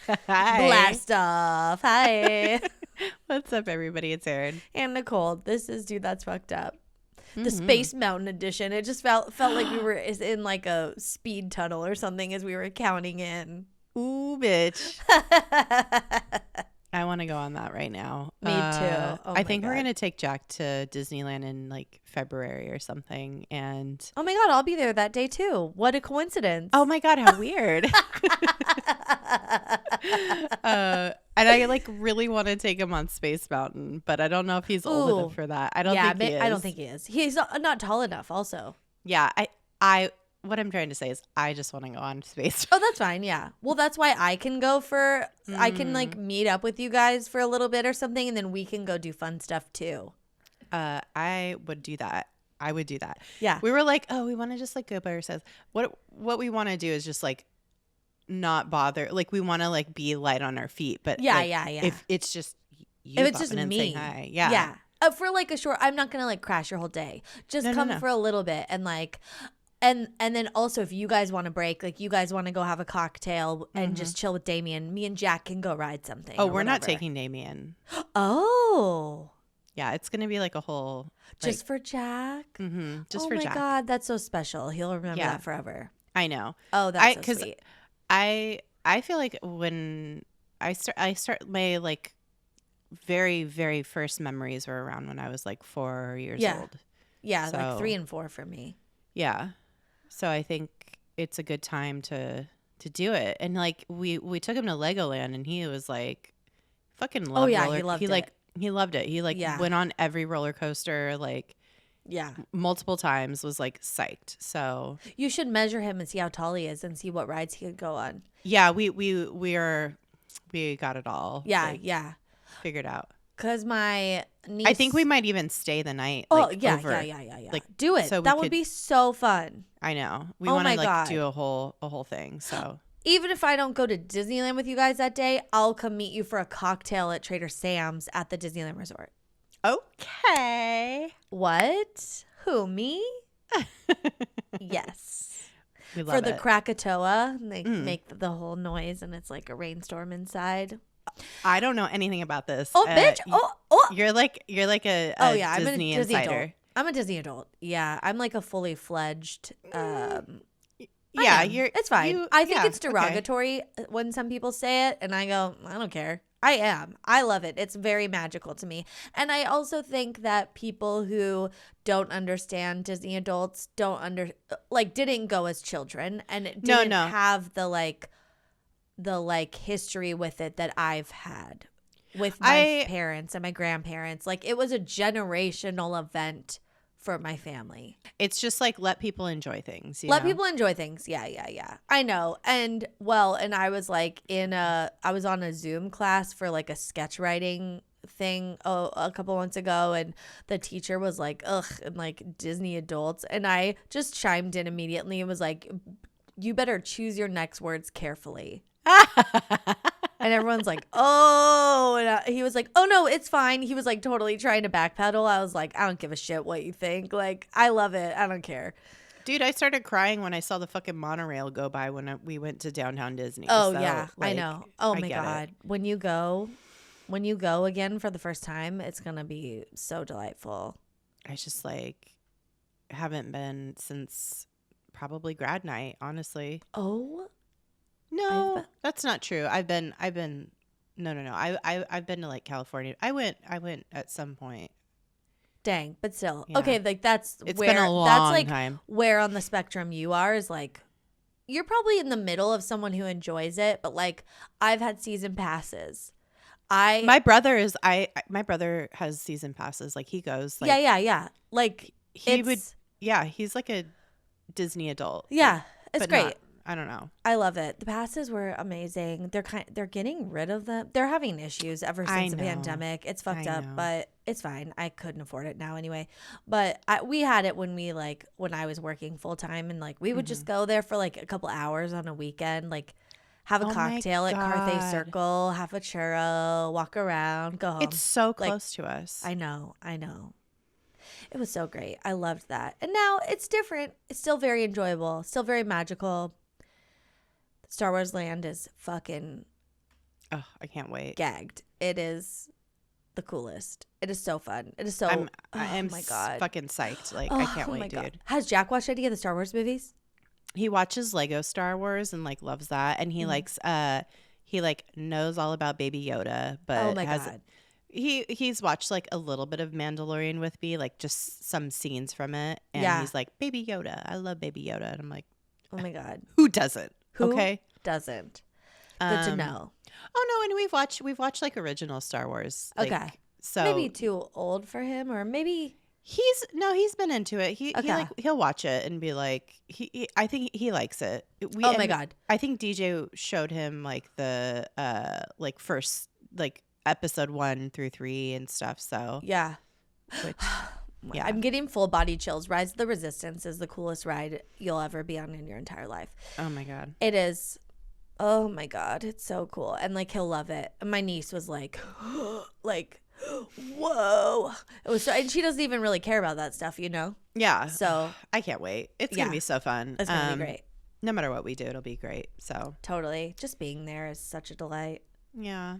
Hi. Blast off. Hi. What's up, everybody? It's Erin. And Nicole. This is Dude, That's Fucked Up. The Mm-hmm. Space Mountain edition. It just felt like we were in like a speed tunnel or something as we were counting in. Ooh, bitch. I want to go on that right now. Me too. Oh I my think we're God. going to take Jack to Disneyland in like February or something. And Oh my God, I'll be there that day too. What a coincidence. oh my God, how weird. And I like really want to take him on Space Mountain, but I don't know if he's old Ooh. enough for that. I don't think he is. I don't think he is. He's not tall enough also. Yeah, I what I'm trying to say is I just want to go on Space. Oh, that's fine. Yeah. Well, that's why I can go for, I can like meet up with you guys for a little bit or something. And then we can go do fun stuff too. I would do that. I would do that. Yeah. We were like, oh, we want to just like go by ourselves. What we want to do is just like not bother. Like we want to like be light on our feet. But Yeah, like, yeah. If it's just you If it's just popping in me. saying hi. Yeah. Yeah. For like a short, I'm not going to like crash your whole day. Just No, come for a little bit and like, and then also if you guys want to break, like you guys want to go have a cocktail and just chill with Damien, me and Jack can go ride something. Oh, or we're not whatever. taking Damien. Oh. Yeah, it's gonna be like a whole Just for Jack? just oh for my Jack. God, that's so special. He'll remember Yeah. that forever. I know. Oh, that's so 'cause sweet. I feel like when I start my like very, very first memories were around when I was like 4 years old. Yeah, like So- 3 and 4 for me. Yeah. So I think it's a good time to do it. And like we took him to Legoland and he was like fucking loved yeah, roller. he loved he it. like he loved it. He like Yeah. went on every roller coaster like Yeah. multiple times, was like psyched. So You should measure him and see how tall he is and see what rides he could go on. yeah, we got it all. Yeah, like, yeah. figured out. Because my niece. I think we might even stay the night. Oh, like, yeah, over. yeah. Like, do it. so we That would could- be so fun. I know. We Oh want my to like God. do a whole thing. So Even if I don't go to Disneyland with you guys that day, I'll come meet you for a cocktail at Trader Sam's at the Disneyland Resort. okay. What? Who, me? Yes. We love For the it. Krakatoa, they make the whole noise and it's like a rainstorm inside. I don't know anything about this. Oh, bitch. Oh. You're like a Oh, yeah. I'm a Disney Disney insider. adult. I'm a Disney adult. Yeah. I'm like a fully fledged. Yeah, I am. you're. It's fine. I think it's okay. derogatory when some people say it, and I go, I don't care. I am. I love it. It's very magical to me. And I also think that people who don't understand Disney adults didn't go as children and didn't No. have the history with it that I've had with my parents and my grandparents. Like it was a generational event for my family. It's just like let people enjoy things. Let people enjoy things. Yeah. I know. And I was like I was on a Zoom class for like a sketch writing thing a couple months ago, and the teacher was like, ugh, and like Disney adults. And I just chimed in immediately and was like, you better choose your next words carefully. And everyone's like, oh, and he was like, oh no, it's fine. He was like totally trying to backpedal. I was like, I don't give a shit what you think. Like, I love it. I don't care. Dude, I started crying when I saw the fucking monorail go by when we went to downtown Disney. Oh So, yeah, I like, know. Oh I my get it. God. When you go again for the first time, it's going to be so delightful. I just like haven't been since probably grad night, honestly. Oh, No, that's not true. I've been no. I've been to like California. I went at some point. dang. But still. Yeah. Okay, like that's It's where been a long that's like time. where on the spectrum you are is like you're probably in the middle of someone who enjoys it, but like I've had season passes. My brother has season passes. Like he goes. Like, Yeah. Like he's like a Disney adult. Yeah, it's but great. not- I don't know. I love it. The passes were amazing. They're getting rid of them. They're having issues ever since the know. pandemic. It's fucked I up, know. but it's fine. I couldn't afford it now anyway. But we had it when I was working full time, and like we would just go there for like a couple hours on a weekend, like have a Oh my cocktail at Carthay God. Circle, have a churro, walk around, go home. It's so Like, close to us. I know. It was so great. I loved that. And now it's different. It's still very enjoyable, still very magical. Star Wars Land is fucking Oh, I can't wait. Gagged. It is the coolest. It is so fun. It is so. I'm my God. fucking psyched. Like I can't wait, God. dude. Has Jack watched any of the Star Wars movies? He watches Lego Star Wars and like loves that, and he likes he like knows all about Baby Yoda, but Oh my God. He's watched like a little bit of Mandalorian with me, like just some scenes from it, and Yeah. he's like, Baby Yoda, I love Baby Yoda, and I'm like, Oh my God. who doesn't? Who Okay, doesn't? Good to know. Oh no, and we've watched like original Star Wars. Like, Okay. so Maybe too old for him, or maybe he's been into it. Okay. He'll watch it and be like, I think he likes it. Oh my God. I think DJ showed him like the like first like episode 1 through 3 and stuff. So yeah. which, yeah. I'm getting full body chills. Rise of the Resistance is the coolest ride you'll ever be on in your entire life. Oh my God. It is. Oh my God. It's so cool. And like, he'll love it. And my niece was like, like, whoa. It was so, and she doesn't even really care about that stuff, you know? Yeah. So I can't wait. It's going to be so fun. It's going to be great. No matter what we do, it'll be great. So Totally. Just being there is such a delight. yeah.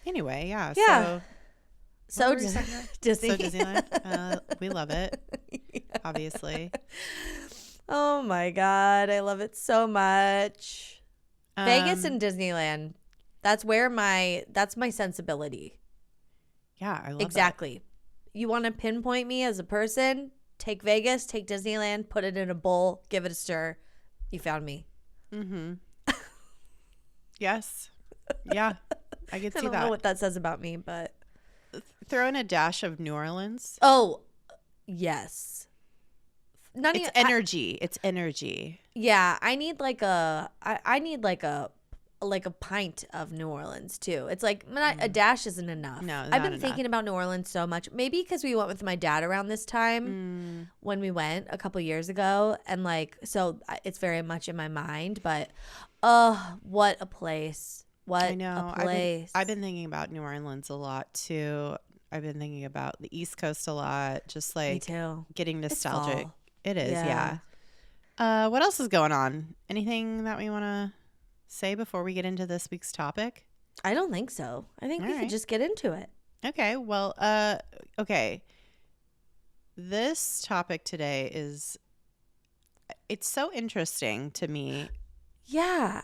Anyway, yeah. Yeah. So Disney. So Disneyland. We love it. Yeah. Obviously. Oh my God. I love it so much. Vegas and Disneyland. That's my sensibility. Yeah, I love exactly. You want to pinpoint me as a person? Take Vegas, take Disneyland, put it in a bowl, give it a stir. You found me. Mm-hmm. Yes. Yeah. I can see that. I don't know what that says about me, but throw in a dash of New Orleans. Oh, yes. It's energy. It's energy. Yeah, I need like a pint of New Orleans too. It's like a dash isn't enough. No, I've been thinking about New Orleans so much. Maybe because we went with my dad around this time when we went a couple years ago, and like so it's very much in my mind. But what a place! What I know. a place! I've been thinking about New Orleans a lot too. I've been thinking about the East Coast a lot. Just like Me too. Getting nostalgic. It is, Yeah. What else is going on? Anything that we want to say before we get into this week's topic? I don't think so. I think we could just get into it. Okay. Well, okay. This topic today it's so interesting to me. Yeah.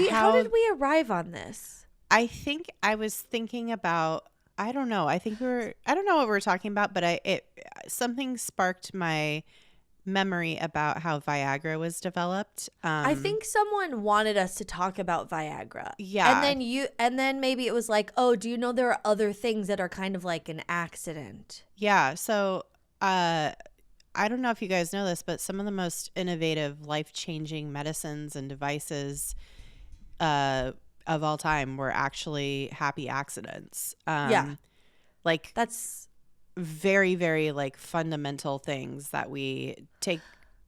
How did we arrive on this? I think I was thinking about, I don't know. I don't know what we were talking about, but something sparked my memory about how Viagra was developed. I think someone wanted us to talk about Viagra. Yeah. And then maybe it was like, oh, do you know there are other things that are kind of like an accident? Yeah. So I don't know if you guys know this, but some of the most innovative, life-changing medicines and devices of all time were actually happy accidents. Yeah. Like that's very, very like fundamental things that we take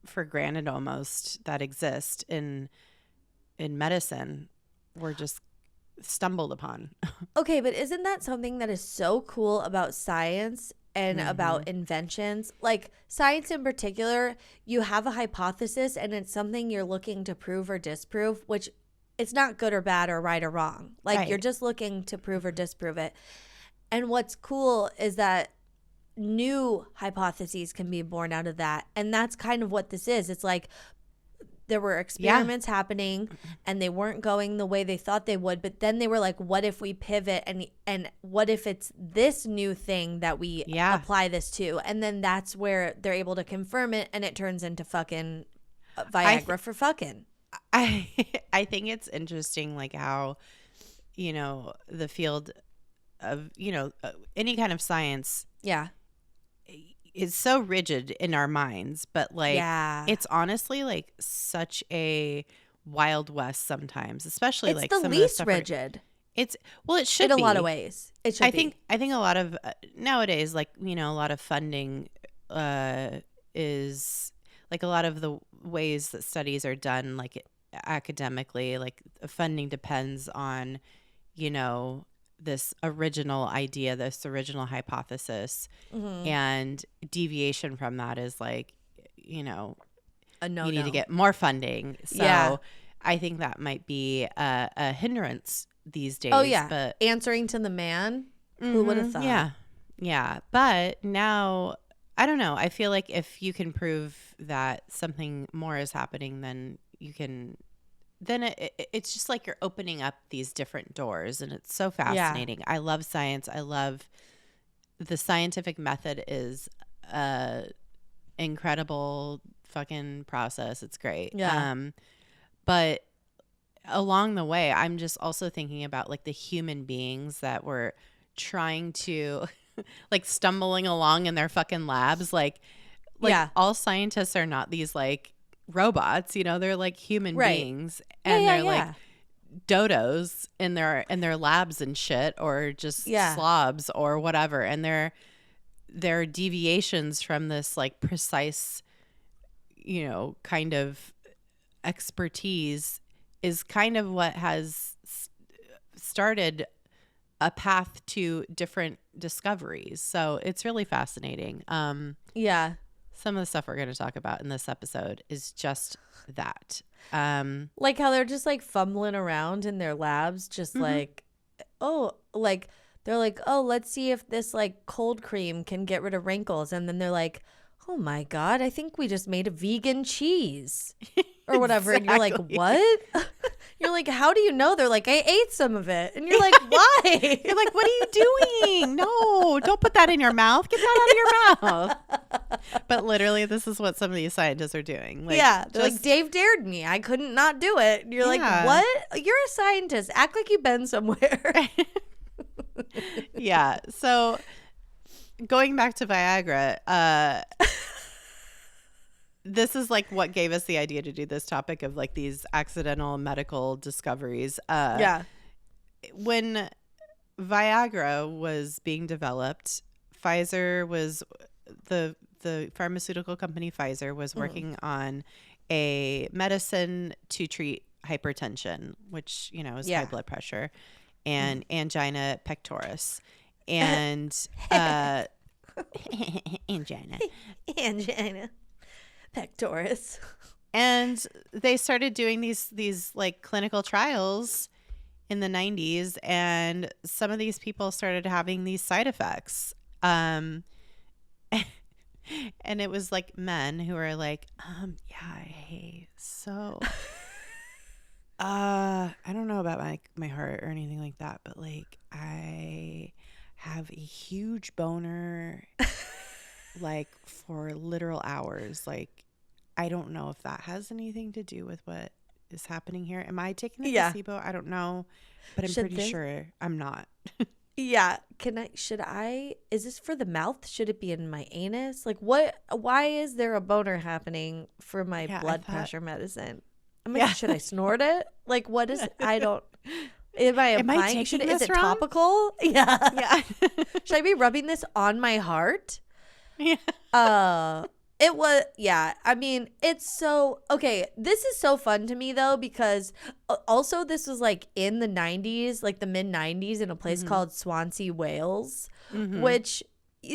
for granted almost that exist in medicine were just stumbled upon. Okay, but isn't that something that is so cool about science and about inventions? Like science in particular, you have a hypothesis and it's something you're looking to prove or disprove, which it's not good or bad or right or wrong. Like you're just looking to prove or disprove it. And what's cool is that new hypotheses can be born out of that. And that's kind of what this is. It's like there were experiments happening and they weren't going the way they thought they would. But then they were like, what if we pivot and what if it's this new thing that we apply this to? And then that's where they're able to confirm it and it turns into fucking Viagra for fucking. I think it's interesting like how, the field of, any kind of science. Yeah. Is so rigid in our minds, but like it's honestly like such a Wild West sometimes, especially it's like the some least of the rigid. It should in be a lot of ways. It should. I think a lot of nowadays, like a lot of funding is like a lot of the ways that studies are done, like academically, like funding depends on this original idea, this original hypothesis, and deviation from that is like, a no. You need to get more funding. So I think that might be a hindrance these days. Oh, yeah. But Answering to the man. Who would have thought? Yeah. Yeah. But now, I don't know. I feel like if you can prove that something more is happening, then you can, then it's just like you're opening up these different doors, and it's so fascinating. I love science. I love the scientific method is incredible fucking process. It's great. Yeah. But along the way, I'm just also thinking about like the human beings that were trying to like stumbling along in their fucking labs. Like Yeah. all scientists are not these like robots, you know, they're like human Right. beings, and Yeah, they're like dodos in their labs and shit, or just slobs or whatever. And they're deviations from this like precise, you know, kind of expertise is kind of what has started a path to different discoveries. So it's really fascinating. Yeah. Some of the stuff we're going to talk about in this episode is just that. Like how they're just like fumbling around in their labs, just like, oh, like they're like, oh, let's see if this like cold cream can get rid of wrinkles. And then they're like, oh my God, I think we just made a vegan cheese or whatever. Exactly. And you're like, what? You're like, how do you know? They're like, I ate some of it. And you're like, why? You're like, what are you doing? No, don't put that in your mouth. Get that out of your mouth. But literally, this is what some of these scientists are doing. Like, yeah. They're like, Dave dared me. I couldn't not do it. And you're like, what? You're a scientist. Act like you've been somewhere. Yeah. So going back to Viagra, this is like what gave us the idea to do this topic of like these accidental medical discoveries. When Viagra was being developed, Pfizer was the pharmaceutical company Pfizer was working on a medicine to treat hypertension, which, you know, is high blood pressure, and angina pectoris. And angina pectoris. And they started doing these like clinical trials in the 90s, and some of these people started having these side effects. And it was like men who were like, hey, so I don't know about my heart or anything like that, but like I have a huge boner like for literal hours. Like, I don't know if that has anything to do with what is happening here. Am I taking a placebo? I don't know, but I'm pretty sure I'm not. Yeah. Is this for the mouth? Should it be in my anus? Like why is there a boner happening for my blood pressure medicine? I'm like, should I snort it? Like, what is, I don't, am I applying? Is it topical? Yeah. Should I be rubbing this on my heart? Yeah. It was, I mean, it's so, okay, this is so fun to me, though, because also this was, like, in the 90s, like, the mid-90s, in a place called Swansea, Wales, which,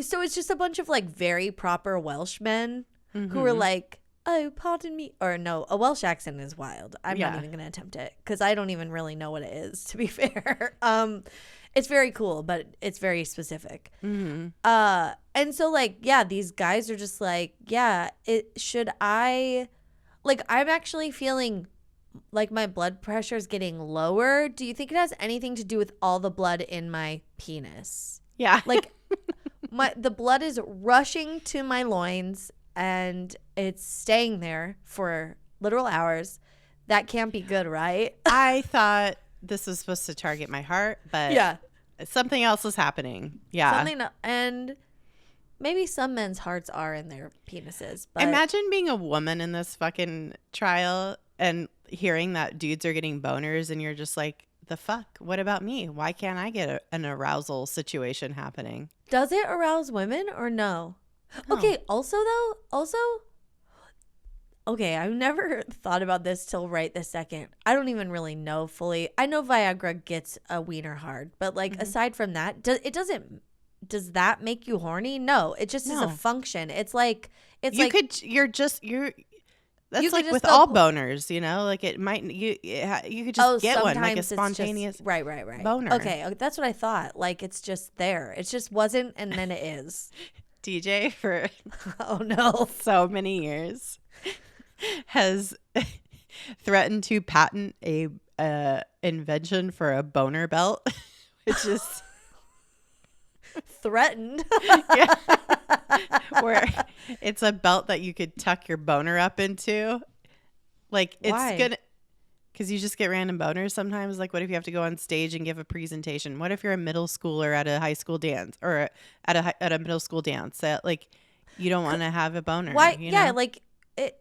so it's just a bunch of, like, very proper Welshmen who were like, oh, pardon me, or no, a Welsh accent is wild. I'm not even going to attempt it, because I don't even really know what it is, to be fair. It's very cool, but it's very specific. And so, like, these guys are just like, I'm actually feeling like my blood pressure is getting lower. Do you think it has anything to do with all the blood in my penis? Yeah. Like, the blood is rushing to my loins and it's staying there for literal hours. That can't be good, right? I thought this was supposed to target my heart, but something else is happening. Yeah. And maybe some men's hearts are in their penises. But imagine being a woman in this fucking trial and hearing that dudes are getting boners, and you're just like, the fuck? What about me? Why can't I get an arousal situation happening? Does it arouse women or no? Okay, okay, I've never thought about this till right this second. I don't even really know fully. I know Viagra gets a wiener hard, but like aside from that, does that make you horny? No, it just is a function. It's like That's You could like just with go all pull- boners, you know, like it might you could just get one like a sometimes it's spontaneous just, right. boner. Okay, that's what I thought. Like it's just there. It just wasn't, and then it is. DJ for Oh no. so many years has threatened to patent a invention for a boner belt, which is Threatened. yeah, where it's a belt that you could tuck your boner up into. Like it's Why? gonna, because you just get random boners sometimes. Like, what if you have to go on stage and give a presentation? What if you're a middle schooler at a high school dance or at a middle school dance? That like you don't want to have a boner. Why? You Yeah, know? like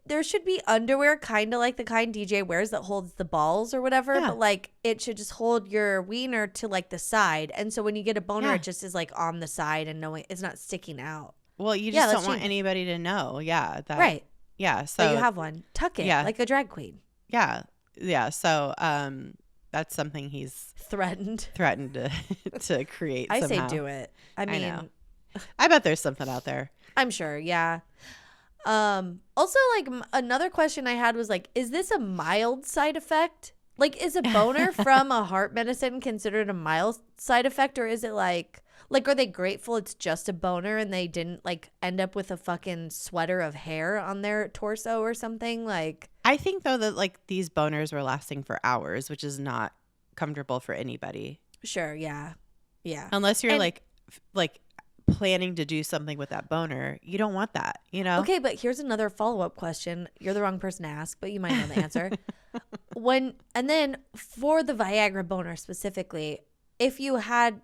there should be underwear, kind of like the kind DJ wears that holds the balls or whatever. Yeah. But like it should just hold your wiener to like the side, and so when you get a boner, Yeah. it just is like on the side and knowing it's not sticking out. Well, you Yeah, just that's don't want cheap. anybody to know. Yeah. That, Right. Yeah. So So you have one. Tuck it yeah. like a drag queen. Yeah. Yeah. So that's something he's Threatened. threatened to create. I somehow. say do it. I mean, know. I bet there's something out there. I'm sure. Yeah. Also, like another question I had was like, is this a mild side effect? Like, is a boner from a heart medicine considered a mild side effect, or is it like are they grateful it's just a boner and they didn't like end up with a fucking sweater of hair on their torso or something? Like, I think though that like these boners were lasting for hours, which is not comfortable for anybody. sure, yeah, yeah. Unless you're And- like planning to do something with that boner, you don't want that, you know? Okay, but here's another follow-up question. You're the wrong person to ask, but you might know the answer. And then for the Viagra boner specifically, if you had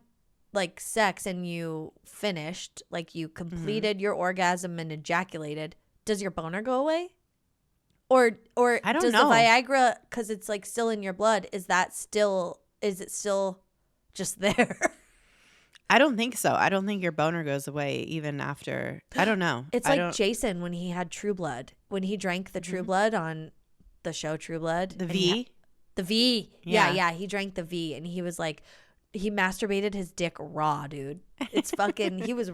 like sex and you finished, like you completed your orgasm and ejaculated, does your boner go away? Or I don't does know. the Viagra, because it's like still in your blood, is it still just there? I don't think so. I don't think your boner goes away even after. I don't know. It's I like don't, Jason when he had True Blood, when he drank the True Blood on the show True Blood. the and V. the V. Yeah, Yeah. he drank the V and he was like, he masturbated his dick raw, dude. It's fucking, he was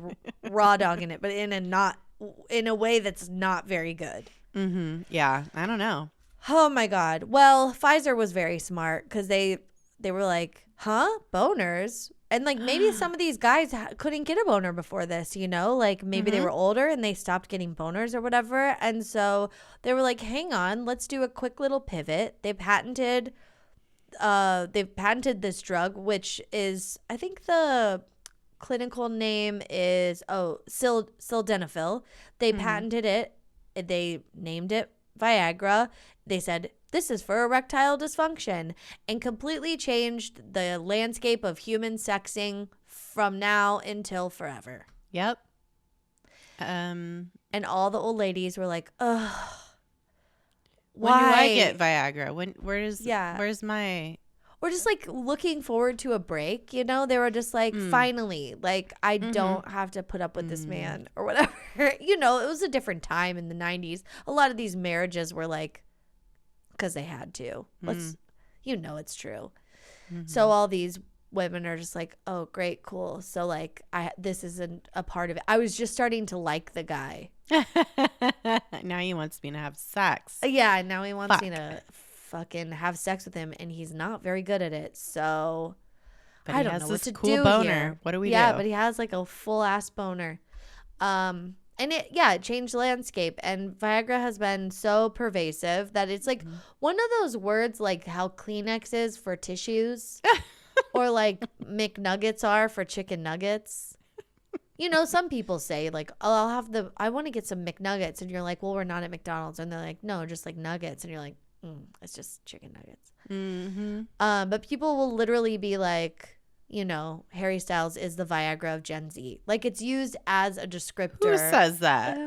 raw dogging it, but in a way that's not very good. Mm-hmm. Yeah. I don't know. Oh my God. Well, Pfizer was very smart because they were like, huh? Boners? And like maybe some of these guys couldn't get a boner before this, you know, like maybe they were older and they stopped getting boners or whatever. And so they were like, hang on, let's do a quick little pivot. They patented this drug, which is, I think the clinical name is, sildenafil. They patented it. They named it Viagra. They said, this is for erectile dysfunction, and completely changed the landscape of human sexing from now until forever. Yep. And all the old ladies were like, ugh. When do I why? get Viagra? Where's my Or just like looking forward to a break, you know? They were just like, finally, like I don't have to put up with this man or whatever. You know, it was a different time in the 90s. A lot of these marriages were like, because they had to. You know it's true. So all these women are just like, oh, great, cool. So like this isn't a part of it. I was just starting to like the guy. Now he wants me to have sex. Yeah, now he wants me Fuck. to fucking have sex with him, and he's not very good at it. So But I he don't has know this what to cool do boner. here. What do we Yeah, do? but he has like a full ass boner. And it changed the landscape. And Viagra has been so pervasive that it's like one of those words like how Kleenex is for tissues or like McNuggets are for chicken nuggets. You know, some people say like, oh, I want to get some McNuggets. And you're like, well, we're not at McDonald's. And they're like, no, just like nuggets. And you're like, it's just chicken nuggets. But people will literally be like, you know, Harry Styles is the Viagra of Gen Z. Like it's used as a descriptor. Who says that?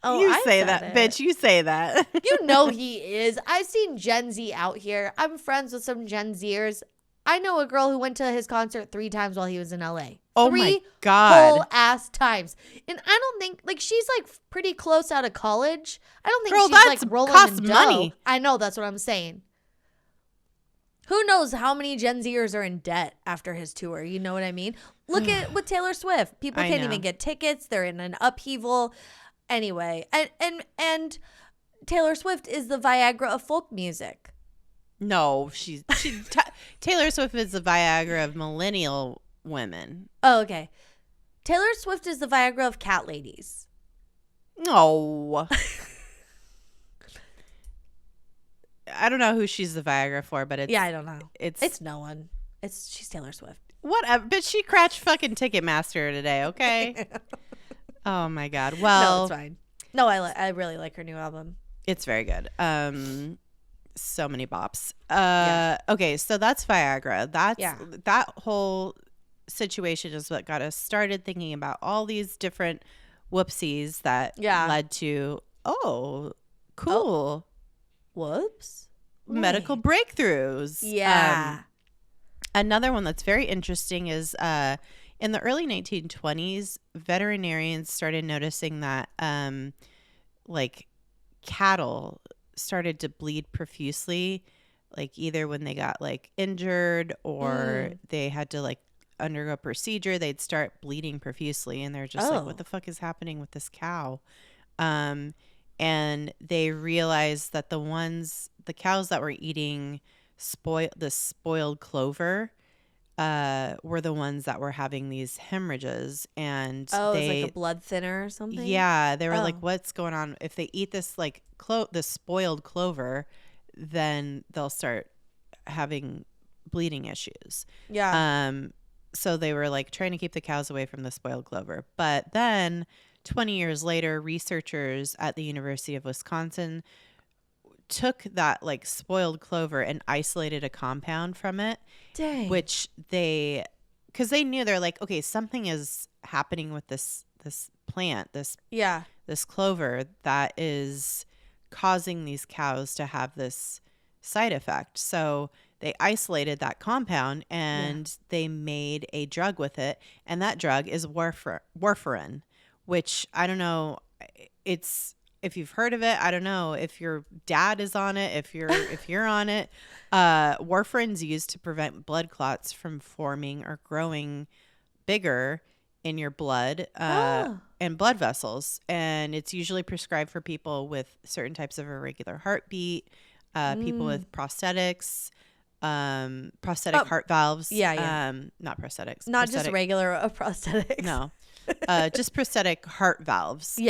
Oh, You I say said that, it. bitch. You say that. You know he is. I've seen Gen Z out here. I'm friends with some Gen Zers. I know a girl who went to his concert 3 times while he was in LA. Oh 3 my God. whole ass times. And I don't think like she's like pretty close out of college. I don't think Girl, she's that's like rolling costs in dough. money. I know, that's what I'm saying. Who knows how many Gen Zers are in debt after his tour? You know what I mean? Look at with Taylor Swift. People I can't know. even get tickets. They're in an upheaval. Anyway, and Taylor Swift is the Viagra of folk music. No, Taylor Swift is the Viagra of millennial women. Oh, okay. Taylor Swift is the Viagra of cat ladies. No. I don't know who she's the Viagra for, but I don't know. It's no one. She's Taylor Swift. Whatever. But she crashed fucking Ticketmaster today, okay? Oh my God. Well, no, it's fine. No, I really like her new album. It's very good. So many bops. Okay, so that's Viagra. That whole situation is what got us started thinking about all these different whoopsies that led to cool. Whoops. Medical breakthroughs. Yeah. Another one that's very interesting is in the early 1920s, veterinarians started noticing that like cattle started to bleed profusely, like either when they got like injured or they had to like undergo a procedure, they'd start bleeding profusely, and they're just like, what the fuck is happening with this cow? And they realized that the cows that were eating the spoiled clover were the ones that were having these hemorrhages, and it was like a blood thinner or something. Yeah, they were like, what's going on? If they eat this like the spoiled clover, then they'll start having bleeding issues. Yeah. So they were like trying to keep the cows away from the spoiled clover. But then 20 years later, researchers at the University of Wisconsin took that like spoiled clover and isolated a compound from it. Dang. Which because they knew, they're like, okay, something is happening with this plant, this clover that is causing these cows to have this side effect. So they isolated that compound and they made a drug with it, and that drug is warfarin, which I don't know. If you've heard of it, I don't know if your dad is on it, if you're on it. Warfarin's used to prevent blood clots from forming or growing bigger in your blood and blood vessels. And it's usually prescribed for people with certain types of irregular heartbeat, people with prosthetics, prosthetic heart valves. Not prosthetics. Not just regular prosthetics. No. Just prosthetic heart valves.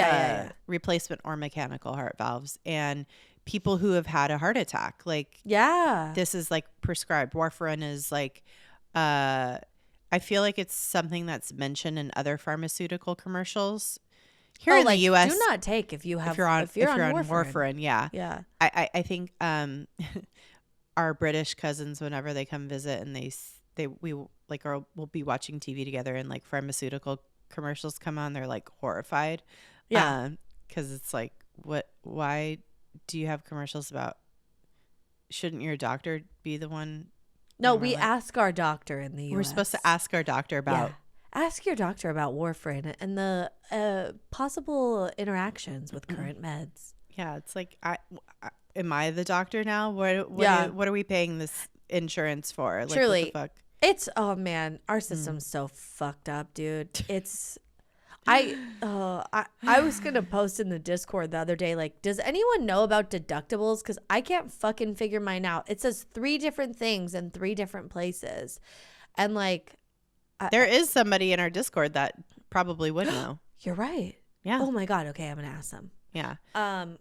Replacement or mechanical heart valves. And people who have had a heart attack. Like, this is like prescribed. Warfarin is like, I feel like it's something that's mentioned in other pharmaceutical commercials. Here in the U.S., do not take if you're on warfarin. Yeah. I think our British cousins, whenever they come visit, and we'll be watching TV together, and like pharmaceutical commercials come on, they're like horrified. Because it's like, why do you have commercials about, shouldn't your doctor be the one? No, we ask our doctor in the U.S. We're supposed to ask our doctor about. Ask your doctor about warfarin and the possible interactions with current meds. Yeah, it's like, am I the doctor now? What are we paying this insurance for? Like, truly, what the fuck? It's, oh man, our system's so fucked up, dude. It's, I was gonna post in the Discord the other day, like, does anyone know about deductibles? Because I can't fucking figure mine out. It says 3 different things in 3 different places, and like, there is somebody in our Discord that probably would know. You're right. Yeah. Oh my God. Okay, I'm gonna ask them. Yeah. I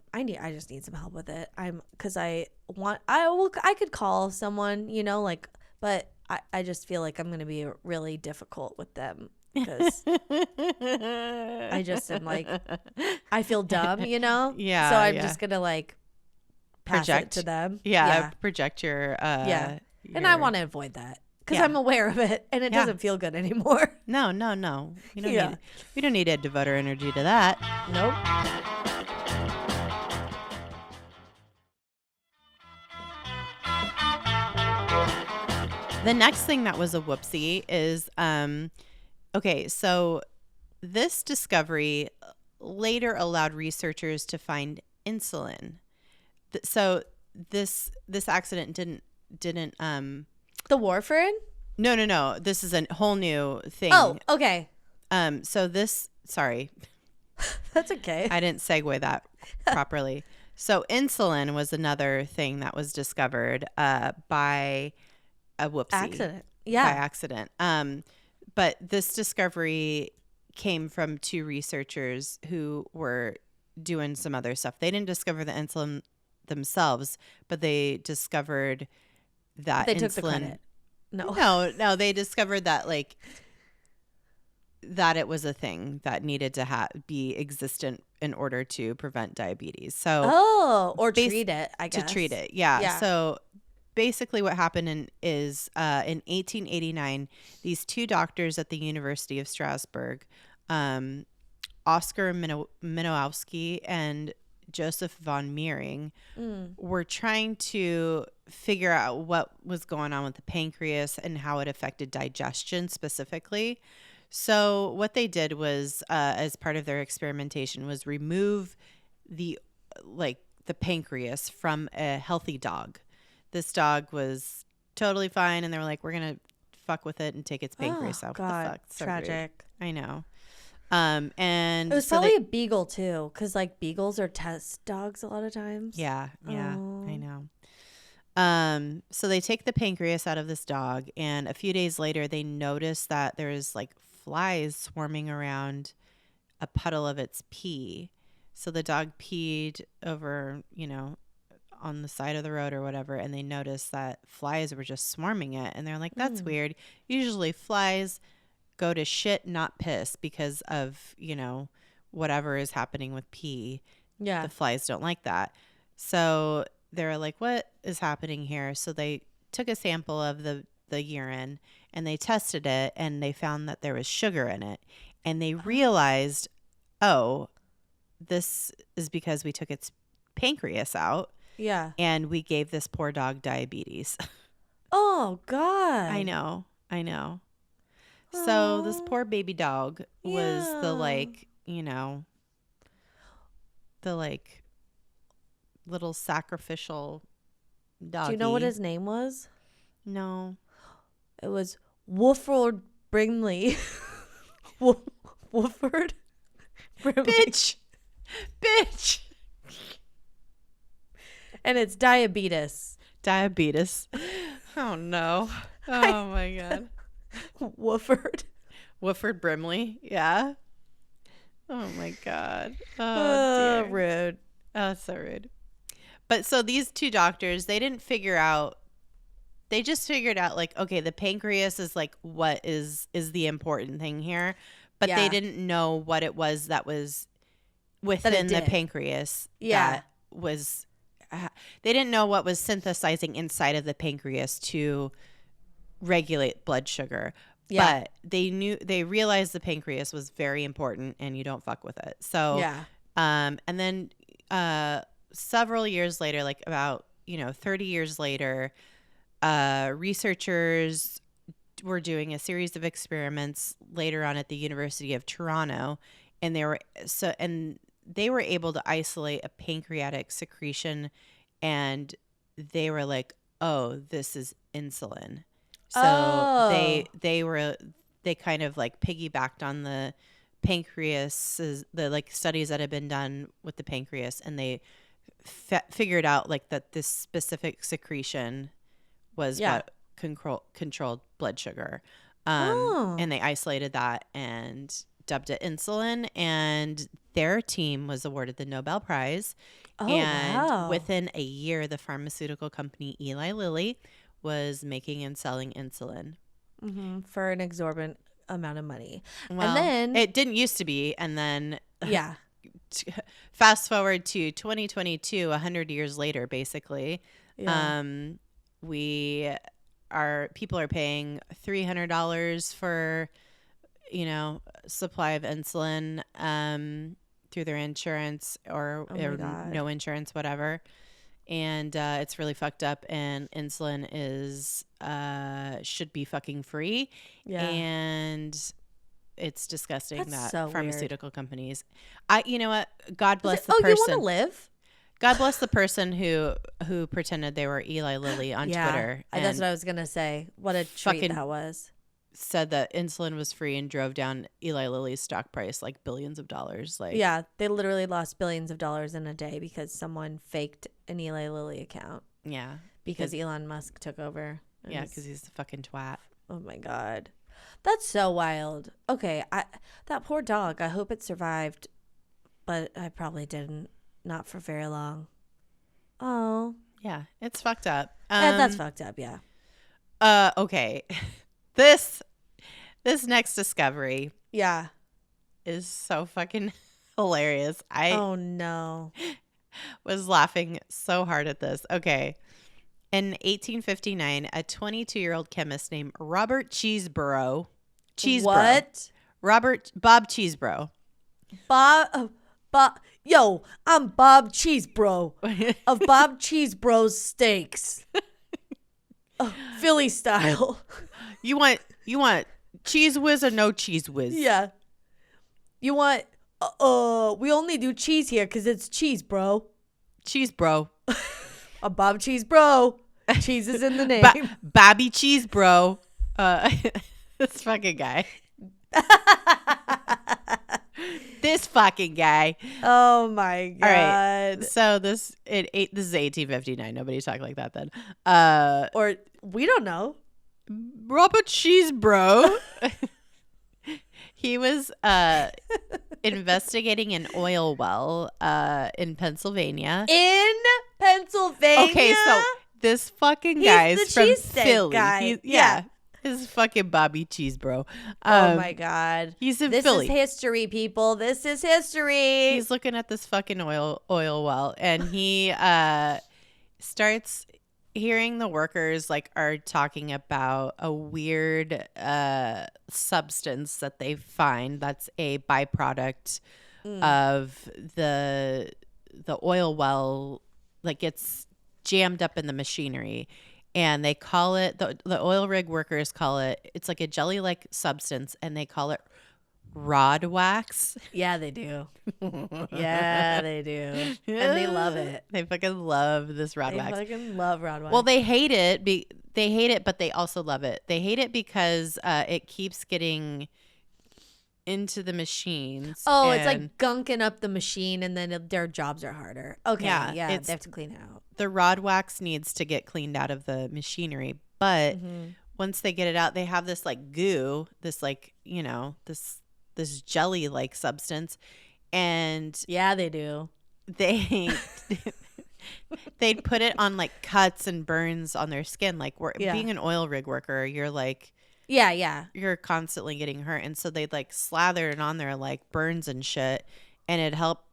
just need some help with it. I could call someone, like, but I just feel like I'm gonna be really difficult with them. Because I just am like, I feel dumb, Yeah. So I'm just gonna like project it to them. Yeah. Project your. And I want to avoid that because I'm aware of it, and it doesn't feel good anymore. No. We don't need to devote our energy to that. Nope. The next thing that was a whoopsie is, okay, so this discovery later allowed researchers to find insulin. So this accident didn't the warfarin? No. This is a whole new thing. Oh, okay. So this, sorry. That's okay. I didn't segue that properly. So insulin was another thing that was discovered by a whoopsie. Accident. By Yeah. accident. But this discovery came from two researchers who were doing some other stuff. They didn't discover the insulin themselves, but they discovered that They insulin. took the credit. No, they discovered that like that it was a thing that needed to be existent in order to prevent diabetes. So or treat it, I guess. To treat it. Yeah. Yeah. So basically what happened is in 1889, these two doctors at the University of Strasbourg, Oscar Minowski and Joseph von Meering, were trying to figure out what was going on with the pancreas and how it affected digestion specifically. So what they did was, as part of their experimentation, was remove the pancreas from a healthy dog. This dog was totally fine, and they were like, "We're gonna fuck with it and take its pancreas out." God, what the fuck? So tragic. rude. I know. And it was probably a beagle too, because like beagles are test dogs a lot of times. Yeah, Oh. I know. So they take the pancreas out of this dog, and a few days later, they notice that there's like flies swarming around a puddle of its pee. So the dog peed over, on the side of the road or whatever, and they noticed that flies were just swarming it, and they're like, "That's weird. Usually flies go to shit, not piss, because of whatever is happening with pee. Yeah. The flies don't like that." So they're like, "What is happening here?" So they took a sample of the urine and they tested it, and they found that there was sugar in it, and they realized, oh, this is because we took its pancreas out. Yeah. And we gave this poor dog diabetes. Oh God. I know. So this poor baby dog was the little sacrificial doggy. Do you know what his name was? No. It was Wolford Brimley. Wolford Brimley. Bitch. And it's diabetes. Oh no. Oh my God. Wolford Brimley. Yeah. Oh my God. Oh dear. Rude. Oh, so rude. But so these two doctors, they just figured out like, okay, the pancreas is like what is the important thing here. But they didn't know what it was that was within the pancreas. Yeah. That was, they didn't know what was synthesizing inside of the pancreas to regulate blood sugar. Yeah. But they realized the pancreas was very important, and you don't fuck with it. So, and then several years later, like about 30 years later, researchers were doing a series of experiments later on at the University of Toronto, and they were able to isolate a pancreatic secretion, and they were like, "Oh, this is insulin." So they kind of like piggybacked on the pancreas, the like studies that had been done with the pancreas, and they figured out like that this specific secretion was what controlled blood sugar. And they isolated that and dubbed it insulin, and their team was awarded the Nobel Prize. Within a year, the pharmaceutical company Eli Lilly was making and selling insulin for an exorbitant amount of money. Well, and then it didn't used to be, and then fast forward to 2022, 100 years later, basically, people are paying $300 for supply of insulin through their insurance or no insurance, whatever. And it's really fucked up, and insulin is should be fucking free. And it's disgusting that pharmaceutical companies. You know what? God bless the person. You want to live? God bless the person who pretended they were Eli Lilly on Twitter. That's what I was gonna say. What a treat that was. said that insulin was free and drove down Eli Lilly's stock price like billions of dollars. Like, Yeah, they literally lost billions of dollars in a day because someone faked an Eli Lilly account. Yeah. Because Elon Musk took over. Yeah, because he's the fucking twat. Oh my God. That's so wild. Okay, that poor dog, I hope it survived, but I probably didn't. Not for very long. Oh. Yeah, it's fucked up. That's fucked up, yeah. Okay. This next discovery. Yeah. Is so fucking hilarious. Oh no. was laughing so hard at this. Okay. In 1859, a 22-year-old chemist named Robert Cheeseborough. What? Bob Cheeseborough. Yo, I'm Bob Cheeseborough of Bob Cheeseborough's Steaks. Philly style. You want cheese whiz or no cheese whiz? Yeah. You want we only do cheese here because it's cheese, bro. Cheese bro. A Bob Cheese Bro. Cheese is in the name. Bobby Cheese Bro. This fucking guy. This fucking guy. Oh my God. All right. So this is 1859. Nobody talked like that then. Or we don't know. Robert Cheese Bro. He was investigating an oil well in Pennsylvania. In Pennsylvania? Okay, so this fucking guy is from Philly. Guy. Yeah. His fucking Bobby Cheese Bro. Oh my God. He's in this Philly. This is history, people. This is history. He's looking at this fucking oil well, and he starts hearing the workers like are talking about a weird substance that they find that's a byproduct of the oil well, like gets jammed up in the machinery. And they call it, the oil rig workers call it, it's like a jelly-like substance, and they call it rod wax. Yeah, they do. Yeah, they do. And they love it. They fucking love this rod wax. They fucking love rod wax. Well, they hate it, but they also love it. They hate it because it keeps getting into the machines. Oh, it's like gunking up the machine, and then their jobs are harder. Okay, yeah, they have to clean it out. The rod wax needs to get cleaned out of the machinery, but once they get it out, they have this like goo, this like, you know, this jelly like substance, and yeah, they do. They'd put it on like cuts and burns on their skin. Like being an oil rig worker, you're like, yeah, you're constantly getting hurt, and so they'd like slather it on their like burns and shit, and it'd help,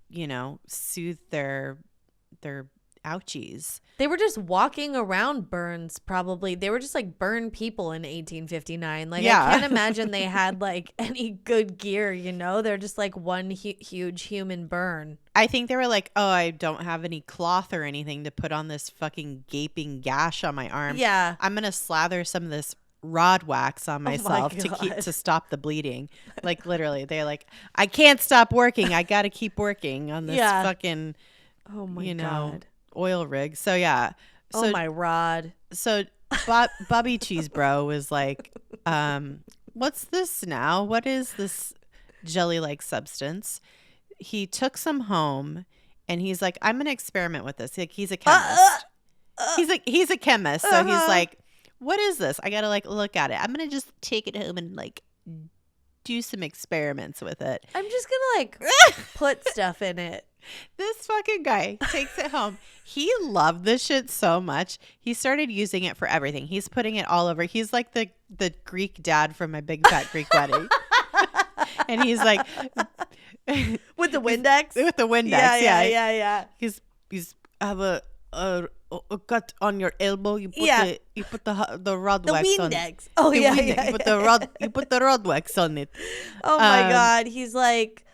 you know, soothe their ouchies. They were just walking around burns, probably. They were just like burn people in 1859. Like, yeah. I can't imagine they had like any good gear, you know? They're just like one huge human burn. I think they were like, oh, I don't have any cloth or anything to put on this fucking gaping gash on my arm. Yeah. I'm going to slather some of this rod wax on myself to stop the bleeding. Like, literally, they're like, I can't stop working. I got to keep working on this fucking, oh my you know, God. Oil rig. So yeah. So, oh my rod. So Bobby Cheese Bro was like, what's this now? What is this jelly-like substance? He took some home and he's like, I'm gonna experiment with this. Like, he's a chemist. He's a chemist. So he's like, what is this? I gotta like look at it. I'm gonna just take it home and like do some experiments with it. I'm just gonna like put stuff in it. This fucking guy takes it home. He loved this shit so much. He started using it for everything. He's putting it all over. He's like the Greek dad from My Big Fat Greek Wedding. And he's like with the Windex? With the Windex. Yeah. He's have a cut on your elbow. You put the rod wax Windex. on it. Oh the yeah, Windex. yeah. You put the rod wax on it. Oh my God. He's like,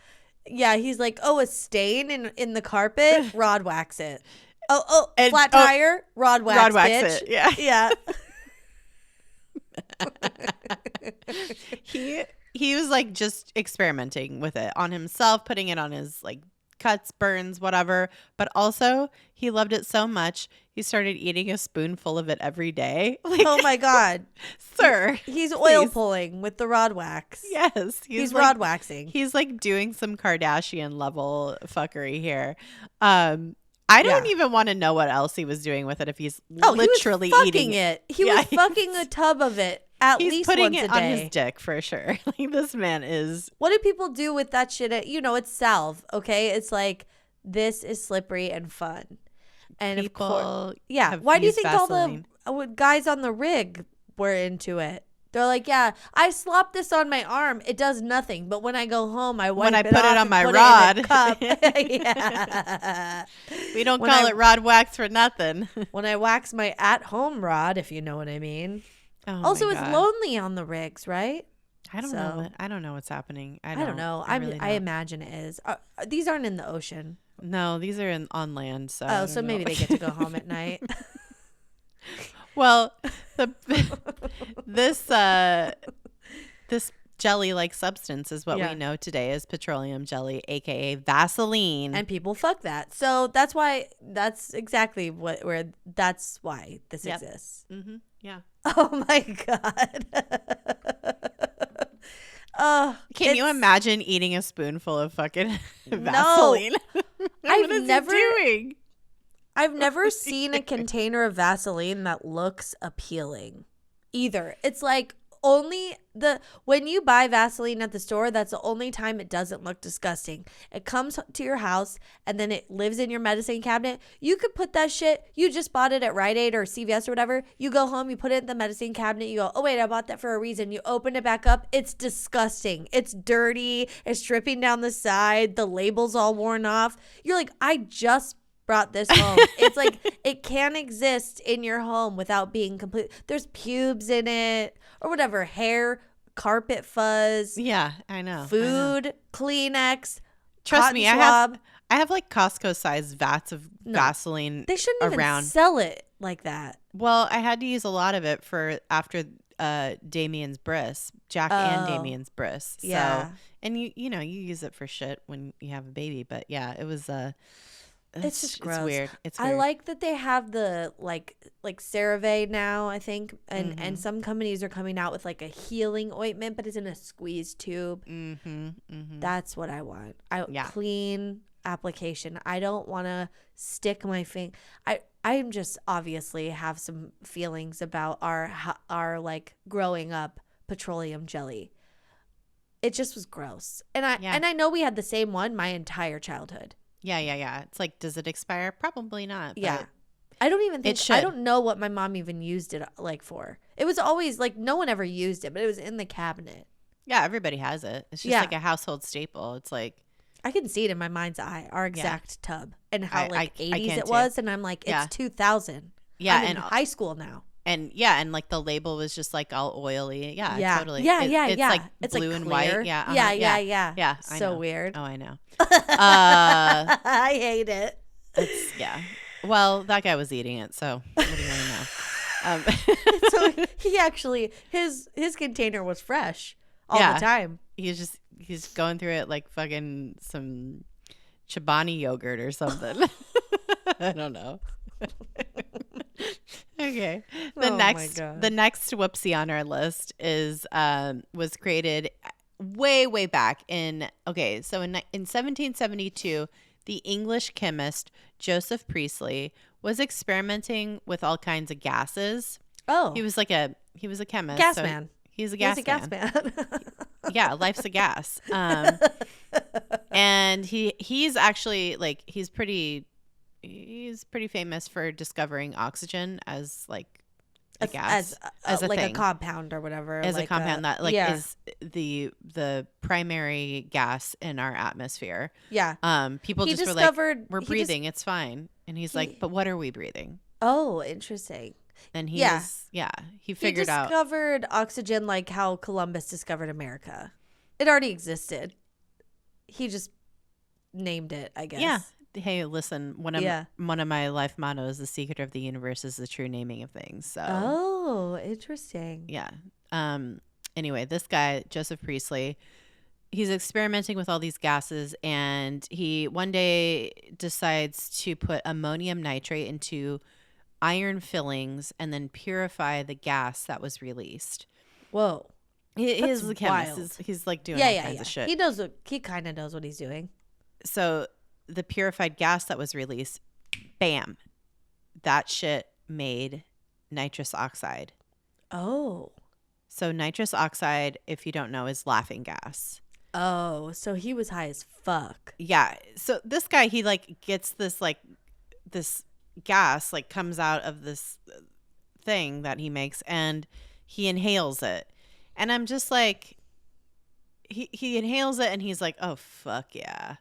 oh, a stain in the carpet, rod wax it. Oh, and, flat tire, rod wax bitch. it. Yeah. Yeah. He was like just experimenting with it on himself, putting it on his like cuts, burns, whatever. But also, he loved it so much, he started eating a spoonful of it every day. Like, Oh my God. sir, He's oil please. pulling with the rod wax. Yes, He's like, rod waxing. He's like doing some Kardashian level fuckery here. I don't even want to know what else he was doing with it if he's literally he was eating it. He was fucking a tub of it at he's least putting once it a on day. his dick for sure. Like, this man is. What do people do with that shit? You know, it's salve, okay? It's like, this is slippery and fun. And People of course, yeah. Why do you think Vaseline. all the guys on the rig were into it? They're like, yeah, I slop this on my arm. It does nothing. But when I go home, I wipe it put off it on and my put rod. it in a cup. Yeah. We don't call it rod wax for nothing. When I wax my at-home rod, if you know what I mean. Oh Also, my it's God. lonely on the rigs, right? I don't know. I don't know what's happening. I don't know. I imagine it is. These aren't in the ocean. No, these are on land. So Oh, so maybe they get to go home at night. Well, this jelly-like substance is what we know today as petroleum jelly, aka Vaseline. And people fuck that. So that's why. That's exactly that's why this exists. Mm-hmm. Yeah. Oh my God. Can you imagine eating a spoonful of fucking Vaseline? I've never doing? I've never seen a container of Vaseline that looks appealing either. It's like when you buy Vaseline at the store, that's the only time it doesn't look disgusting. It comes to your house and then it lives in your medicine cabinet. You could put that shit, you just bought it at Rite Aid or CVS or whatever. You go home, you put it in the medicine cabinet. You go, oh wait, I bought that for a reason. You open it back up. It's disgusting. It's dirty. It's dripping down the side. The label's all worn off. You're like, I just brought this home. It's like, it can't exist in your home without being complete. There's pubes in it or whatever, hair, carpet fuzz. Yeah, I know. Food, Kleenex. Trust me, swab. I have like Costco sized vats of Vaseline. They shouldn't around. even sell it like that. Well, I had to use a lot of it for after Damien's bris, Jack and Damien's bris. So, Yeah. and you use it for shit when you have a baby, but yeah, it was It's just gross. It's weird. I like that they have the like CeraVe now, I think, and some companies are coming out with like a healing ointment, but it's in a squeeze tube. That's what I want. Clean application. I don't want to stick my finger. I'm just obviously have some feelings about our like growing up petroleum jelly. It just was gross, and I know we had the same one my entire childhood. Yeah. It's like, does it expire? Probably not. But yeah. I don't even think it should. I don't know what my mom even used it like for. It was always like no one ever used it, but it was in the cabinet. Yeah, everybody has it. It's just like a household staple. It's like I can see it in my mind's eye, our exact tub, and how like 80s it too. was, and I'm like, it's 2000. Yeah, I'm in and high school now. And and like the label was just like all oily. Yeah. Totally. It's like it's blue like and clear. white. Yeah. Yeah. I So know. weird. Oh, I know. I hate it. Yeah. Well, that guy was eating it, so what do you want to know? So he actually his container was fresh all the time. He's going through it like fucking some Chobani yogurt or something. I don't know. Okay. The next whoopsie on our list was created way back in 1772, the English chemist Joseph Priestley was experimenting with all kinds of gases. Oh. He was a chemist. Gas man. He's a gas man. Yeah, life's a gas. And he's actually like he's pretty famous for discovering oxygen as like a gas, as a like thing. a compound or whatever, as a compound that like is the primary gas in our atmosphere. Yeah. People he just discovered, were like, we're breathing, it's fine. And he's like, but what are we breathing? Oh, interesting. And he figured out. He discovered oxygen like how Columbus discovered America. It already existed. He just named it, I guess. Yeah. Hey, listen, one of my life mottos, the secret of the universe is the true naming of things. So oh, interesting. Yeah. Anyway, this guy, Joseph Priestley, he's experimenting with all these gases, and he one day decides to put ammonium nitrate into iron fillings and then purify the gas that was released. Whoa. He's That's the chemist. wild. He's like doing all kinds of shit. He kind of knows what he's doing. So the purified gas that was released, bam, that shit made nitrous oxide. Oh. So nitrous oxide, if you don't know, is laughing gas. Oh, so he was high as fuck. Yeah. So this guy, he like gets this gas like comes out of this thing that he makes, and he inhales it. And I'm just like, he inhales it and he's like, oh, fuck yeah.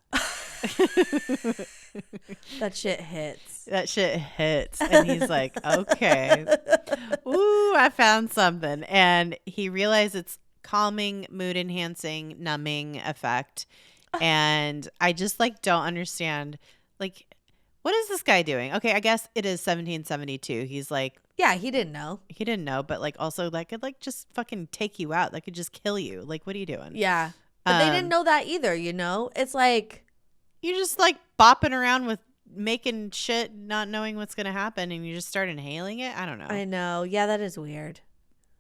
That shit hits. That shit hits. And he's like, okay. Ooh, I found something. And he realized it's calming, mood enhancing, numbing effect. And I just like don't understand, like, what is this guy doing? Okay, I guess it is 1772. He's like, yeah, he didn't know. He didn't know, but like also that could like just fucking take you out. That could just kill you. Like, what are you doing? Yeah. But they didn't know that either, you know? It's like you're just like bopping around with making shit, not knowing what's going to happen, and you just start inhaling it. I don't know. I know. Yeah, that is weird.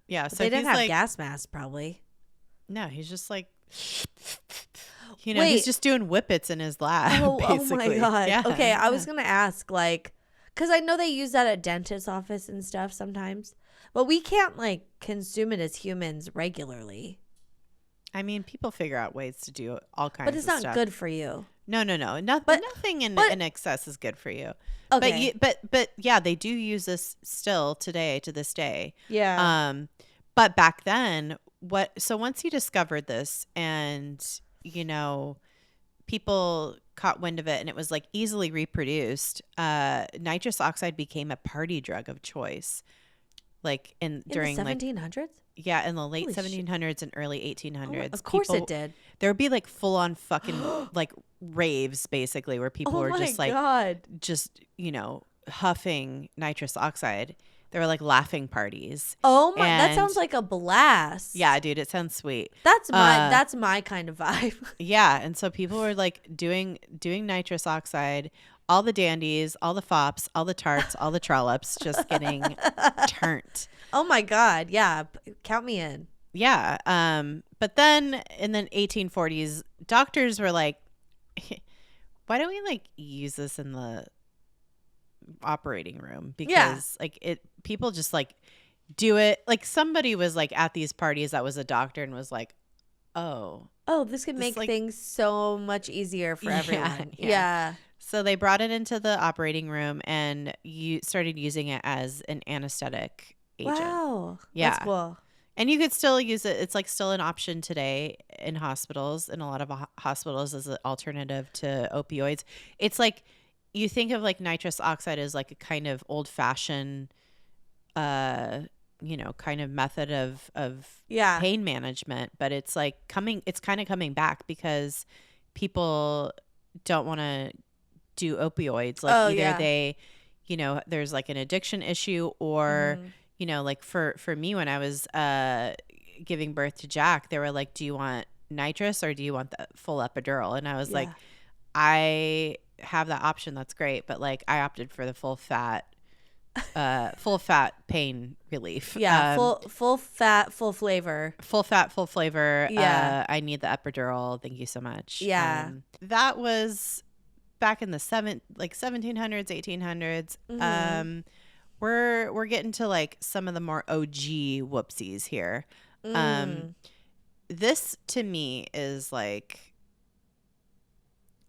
Yeah, so they didn't have like, gas masks probably. No, he's just like, you know, he's just doing whippets in his lab. Oh basically. my God. Yeah. Okay, I was going to ask, like, because I know they use that at dentist's office and stuff sometimes, but we can't, like, consume it as humans regularly. I mean, people figure out ways to do all kinds of stuff. But it's not good for you. No. Nothing in excess is good for you. Okay. But yeah, they do use this still today, to this day. Yeah. But back then, so once he discovered this, and, you know, people caught wind of it and it was like easily reproduced, nitrous oxide became a party drug of choice. Like during the 1700s? Like, yeah, in the late 1700s and early 1800s. Of course it did. There would be like full on fucking like raves basically where people were just like, just, you know, huffing nitrous oxide. There were like laughing parties. Oh my, that sounds like a blast. Yeah, dude, it sounds sweet. That's my kind of vibe. Yeah, and so people were like doing nitrous oxide. All the dandies, all the fops, all the tarts, all the trollops just getting turned. Oh my God. Yeah. Count me in. Yeah. But then in the 1840s, doctors were like, why don't we like use this in the operating room? Because like people just like do it. Like somebody was like at these parties that was a doctor and was like, oh, this could make things so much easier for everyone. Yeah. So they brought it into the operating room and you started using it as an anesthetic agent. Wow. Yeah. That's cool. And you could still use it. It's like still an option today in hospitals, in a lot of hospitals, as an alternative to opioids. It's like you think of like nitrous oxide as like a kind of old fashioned, you know, kind of method of pain management. But it's like it's kind of coming back because people don't want to do opioids. Like they, you know, there's like an addiction issue or, you know, like for me, when I was giving birth to Jack, they were like, do you want nitrous or do you want the full epidural? And I was like, I have that option. That's great. But like I opted for the full fat pain relief. Yeah. Full fat, full flavor. Full fat, full flavor. Yeah. I need the epidural. Thank you so much. Yeah. That was back in the 1700s, 1800s. Mm-hmm. We're getting to like some of the more OG whoopsies here. This to me is like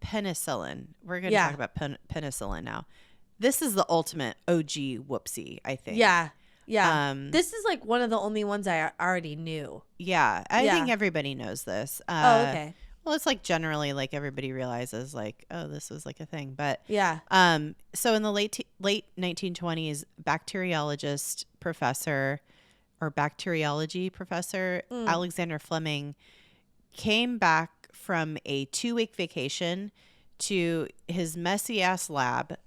penicillin. We're going to talk about penicillin now. This is the ultimate OG whoopsie, I think. Yeah. Yeah. This is like one of the only ones I already knew. Yeah. I think everybody knows this. Okay. Well, it's like generally like everybody realizes like, oh, this was like a thing. But yeah. So in the late 1920s, bacteriology professor Alexander Fleming came back from a 2-week vacation to his messy ass lab,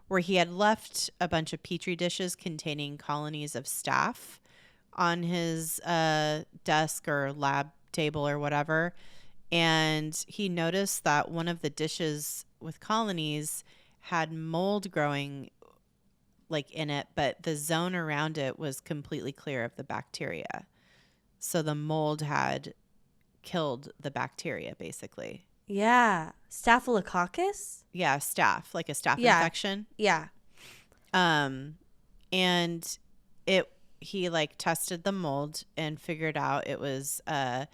where he had left a bunch of petri dishes containing colonies of staph on his desk or lab table or whatever. And he noticed that one of the dishes with colonies had mold growing like in it, but the zone around it was completely clear of the bacteria. So the mold had killed the bacteria, basically. Yeah. Staphylococcus? Yeah, staph, like a staph Yeah. infection. Yeah. And he like tested the mold and figured out it was a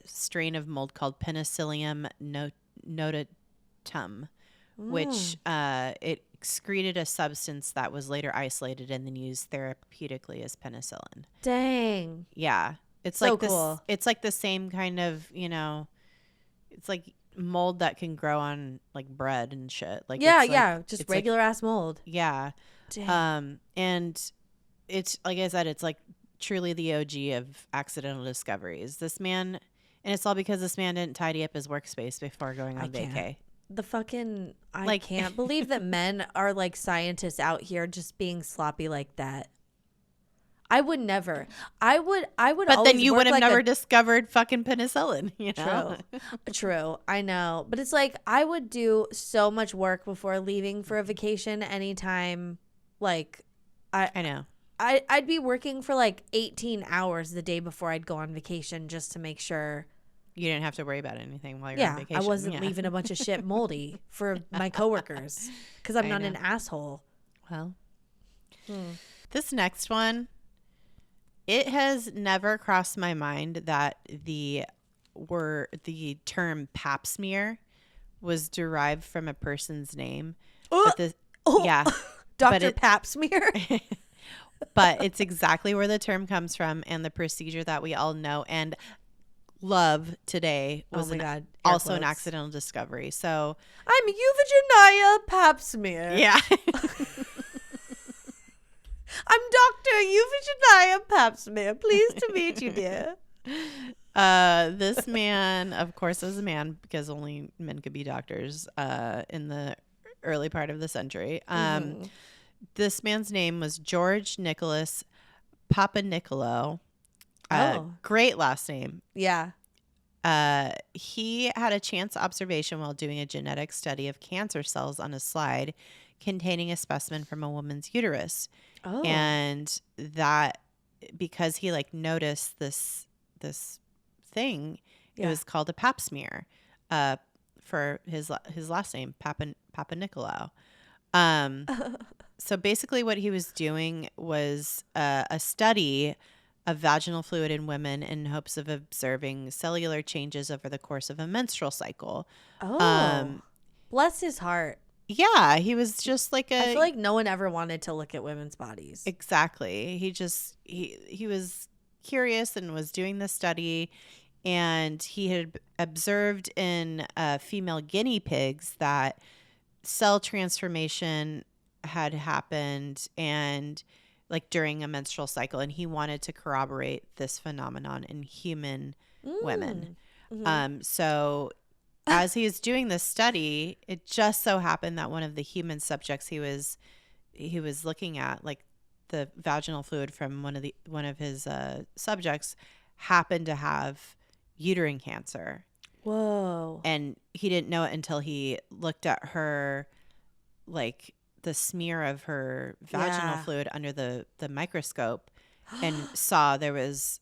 strain of mold called Penicillium notatum, which it excreted a substance that was later isolated and then used therapeutically as penicillin. Dang. Yeah. It's So like this, cool. it's like the same kind of, it's like mold that can grow on like bread and shit. Like Yeah, it's yeah. like, Just it's like, regular ass mold. yeah. Dang. And it's like I said, it's like truly the OG of accidental discoveries. This man, and it's all because this man didn't tidy up his workspace before going on vacay. I can't believe that men are like scientists out here just being sloppy like that. I would never. I would But always then you work would have like never discovered fucking penicillin, you know? True. I know. But it's like I would do so much work before leaving for a vacation anytime. Like I know. I'd be working for like 18 hours the day before I'd go on vacation just to make sure. You didn't have to worry about anything while you're on vacation. I wasn't leaving a bunch of shit moldy for my coworkers because I'm not an asshole. Well, this next one, it has never crossed my mind that the term pap smear was derived from a person's name. Yeah. Dr. Pap smear. But it's exactly where the term comes from, and the procedure that we all know and love today was also an accidental discovery. So I'm Eugenia Pap smear. yeah. I'm Dr. Eugenia Pap smear. Pleased to meet you, dear. This man, of course, was a man because only men could be doctors in the early part of the century. This man's name was George Nicholas Papanicolaou. Great last name. Yeah. He had a chance observation while doing a genetic study of cancer cells on a slide containing a specimen from a woman's uterus. And that because he like noticed this thing, it was called a pap smear for his last name, Papanicolaou. So basically what he was doing was a study of vaginal fluid in women in hopes of observing cellular changes over the course of a menstrual cycle. Bless his heart. Yeah, he was just like I feel like no one ever wanted to look at women's bodies. Exactly. He was curious and was doing the study, and he had observed in female guinea pigs that cell transformation had happened and like during a menstrual cycle, and he wanted to corroborate this phenomenon in human women. So as he was doing this study, it just so happened that one of the human subjects he was looking at, like the vaginal fluid from one of his subjects, happened to have uterine cancer. Whoa! And he didn't know it until he looked at her, like the smear of her vaginal fluid under the microscope, and saw there was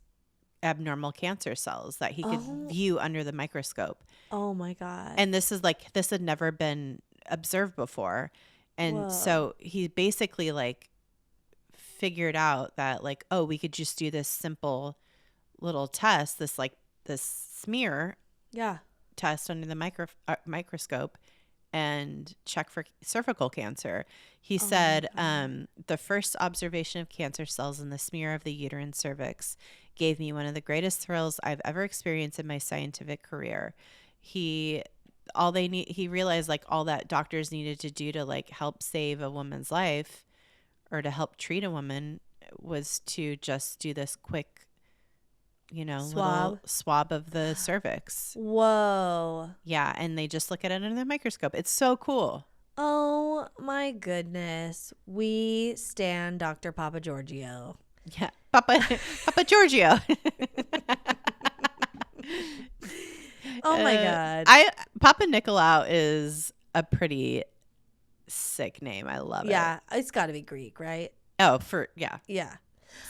abnormal cancer cells that he could view under the microscope. Oh my God. And this had never been observed before. And so he basically like figured out that like, oh, we could just do this simple little test, this smear test under the microscope and check for cervical cancer. He said, the first observation of cancer cells in the smear of the uterine cervix gave me one of the greatest thrills I've ever experienced in my scientific career. He realized like all that doctors needed to do to like help save a woman's life or to help treat a woman was to just do this quick, little swab of the cervix. Whoa. Yeah. And they just look at it under the microscope. It's so cool. Oh my goodness. We stand Dr. Papa Giorgio. Yeah. Papa Giorgio. Oh my God. Papa Nicolau is a pretty sick name. I love it. Yeah, it's got to be Greek, right? Oh, Yeah.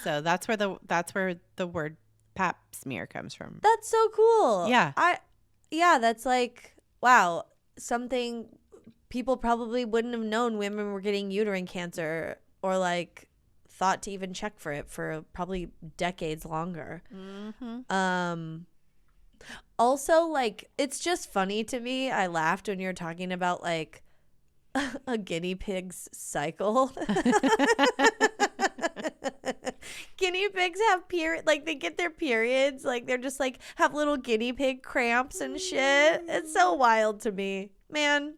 So that's where the word pap smear comes from. That's so cool. Yeah. That's like, wow, something people probably wouldn't have known women were getting uterine cancer or like thought to even check for it for probably decades longer. Mm-hmm. Also, like, it's just funny to me. I laughed when you were talking about like a guinea pig's cycle. Guinea pigs have like they get their periods, like they're just like have little guinea pig cramps and shit. It's so wild to me, man.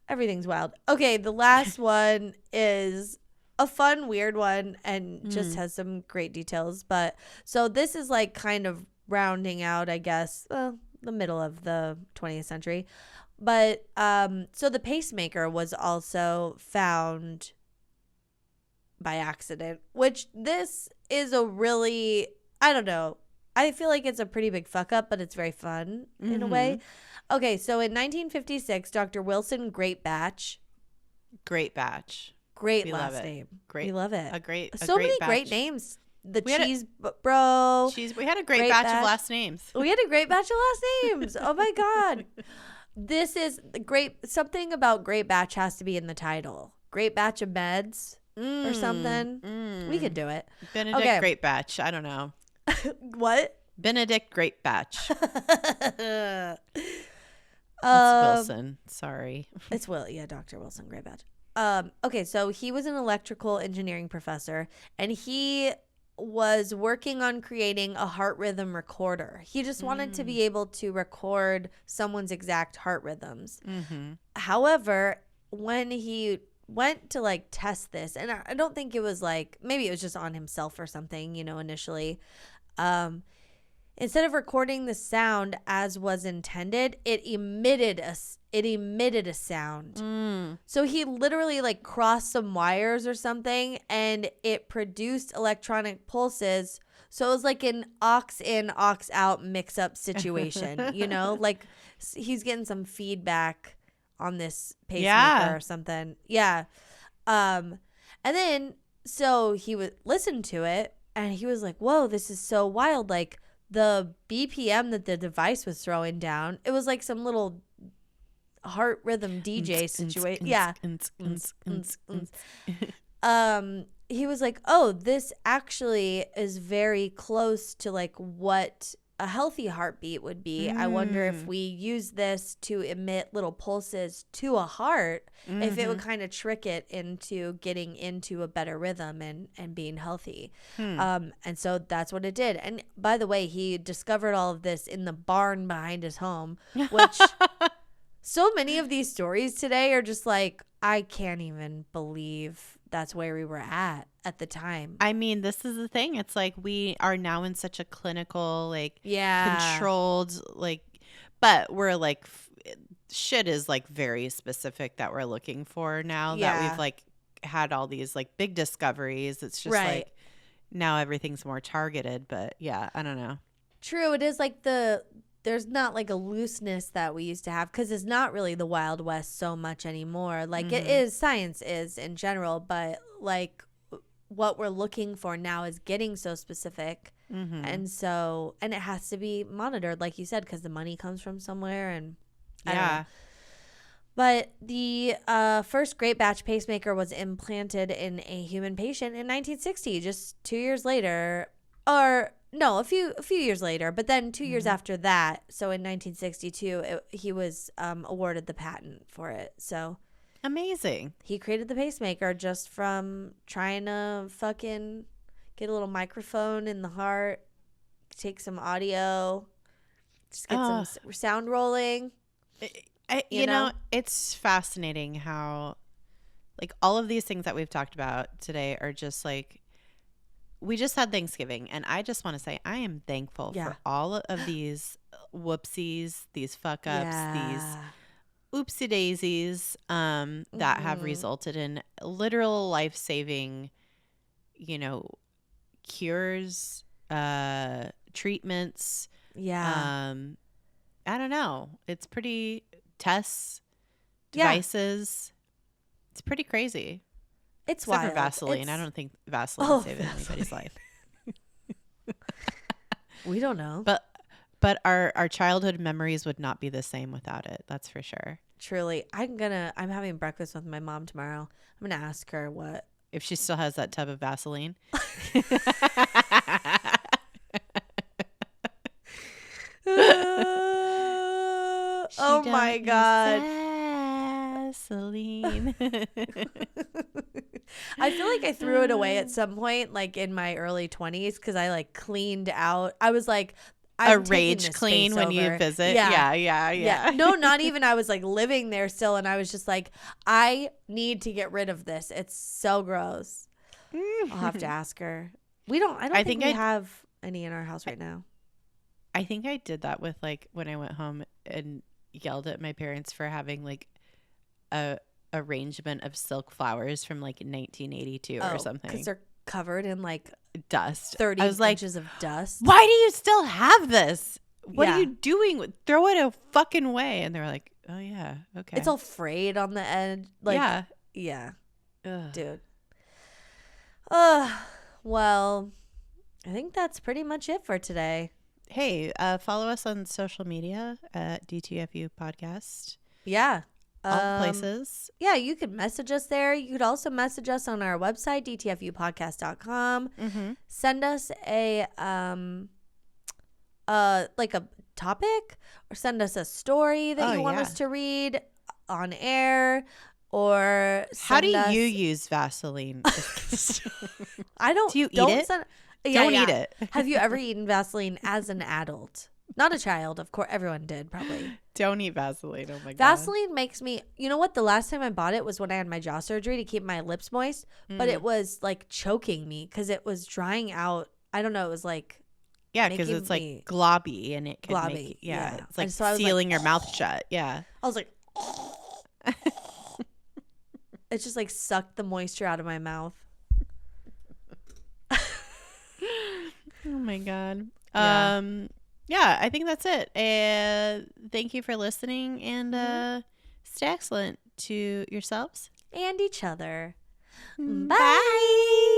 Everything's wild. Okay, the last one is a fun, weird one and just has some great details. But so this is like kind of rounding out, I guess, the middle of the 20th century. But so the pacemaker was also found by accident, which this is a really, I don't know. I feel like it's a pretty big fuck up, but it's very fun in a way. Okay, so in 1956, Dr. Wilson Greatbatch. Great batch. Great We last love it. name. Great. We love it. So many batch. great names. The We had cheese bro. We had a great batch of last names. We had a great batch of last names. Oh my God. This is great. Something about Great Batch has to be in the title. Great Batch of Meds or something. We could do it. Benedict Great Batch. I don't know. What? Benedict Great Batch. It's Wilson. Sorry. It's Dr. Wilson Great Batch. Okay, so he was an electrical engineering professor, and he was working on creating a heart rhythm recorder. He just wanted to be able to record someone's exact heart rhythms. However, when he went to like test this, and I don't think it was like, maybe it was just on himself or something, initially. Instead of recording the sound as was intended, it emitted a sound. So he literally like crossed some wires or something, and it produced electronic pulses. So it was like an aux in, aux out mix up situation, like he's getting some feedback on this pacemaker or something. Yeah. And then so he would listen to it, and he was like, whoa, this is so wild. Like, the BPM that the device was throwing down, it was like some little heart rhythm DJ situation. Yeah. He was like, oh, this actually is very close to like what a healthy heartbeat would be. I wonder if we use this to emit little pulses to a heart, if it would kind of trick it into getting into a better rhythm and being healthy. And so that's what it did. And by the way, he discovered all of this in the barn behind his home, which so many of these stories today are just like, I can't even believe that's where we were at the time. I mean, this is the thing. It's like we are now in such a clinical, like, controlled, like, but we're like, shit is like very specific that we're looking for now that we've like had all these like big discoveries. It's just like now everything's more targeted, but yeah, I don't know. True. It is like there's not like a looseness that we used to have, because it's not really the Wild West so much anymore. Like it is, science is in general, but like what we're looking for now is getting so specific. And so, and it has to be monitored, like you said, because the money comes from somewhere. And I don't know. But the first Great Batch pacemaker was implanted in a human patient in 1960, just 2 years later, or no, a few years later, but then 2 years after that. So in 1962, he was awarded the patent for it. So amazing. He created the pacemaker just from trying to fucking get a little microphone in the heart, take some audio, just get some sound rolling. You know, it's fascinating how like all of these things that we've talked about today are just like, we just had Thanksgiving, and I just want to say I am thankful for all of these whoopsies, these fuck ups, these oopsie daisies that have resulted in literal life-saving, cures, treatments, Yeah. I don't know. It's pretty tests, Yeah. devices. It's pretty crazy. It's Except wild. for Vaseline. I don't think Vaseline saved anybody's life. We don't know. But our childhood memories would not be the same without it. That's for sure. Truly. I'm having breakfast with my mom tomorrow. I'm going to ask her what. If she still has that tub of Vaseline. Oh my God. Vaseline. I feel like I threw it away at some point, like in my early 20s, because I like cleaned out. I was like, a rage clean when you visit. Yeah. No, not even. I was like living there still, and I was just like, I need to get rid of this. It's so gross. I'll have to ask her. I don't think we have any in our house right now. I think I did that with like when I went home and yelled at my parents for having like a arrangement of silk flowers from like 1982 or something. Because they're covered in like dust. 30 I was like, inches of dust. Why do you still have this? What Yeah. are you doing? Throw it a fucking way. And they were like, oh yeah, okay. It's all frayed on the end. Like, yeah. Ugh. Dude. Well, I think that's pretty much it for today. Hey, follow us on social media at DTFU Podcast. Yeah. All places. Yeah, you could message us there. You could also message us on our website, DTFUpodcast.com. Mm-hmm. Send us a like a topic, or send us a story that you want us to read on air, or how do you use Vaseline? I don't. Do you eat it? Don't eat it. Have you ever eaten Vaseline as an adult? Not a child, of course. Everyone did, probably. Don't eat Vaseline. Oh my God. Vaseline makes me. You know what? The last time I bought it was when I had my jaw surgery to keep my lips moist, but it was like choking me because it was drying out. I don't know. It was like. Yeah, because it's like globby and it can make, it's like sealing your mouth shut. Yeah. I was like, it just like sucked the moisture out of my mouth. Oh my God. Yeah. I think that's it. Thank you for listening, and stay excellent to yourselves and each other. Bye. Bye.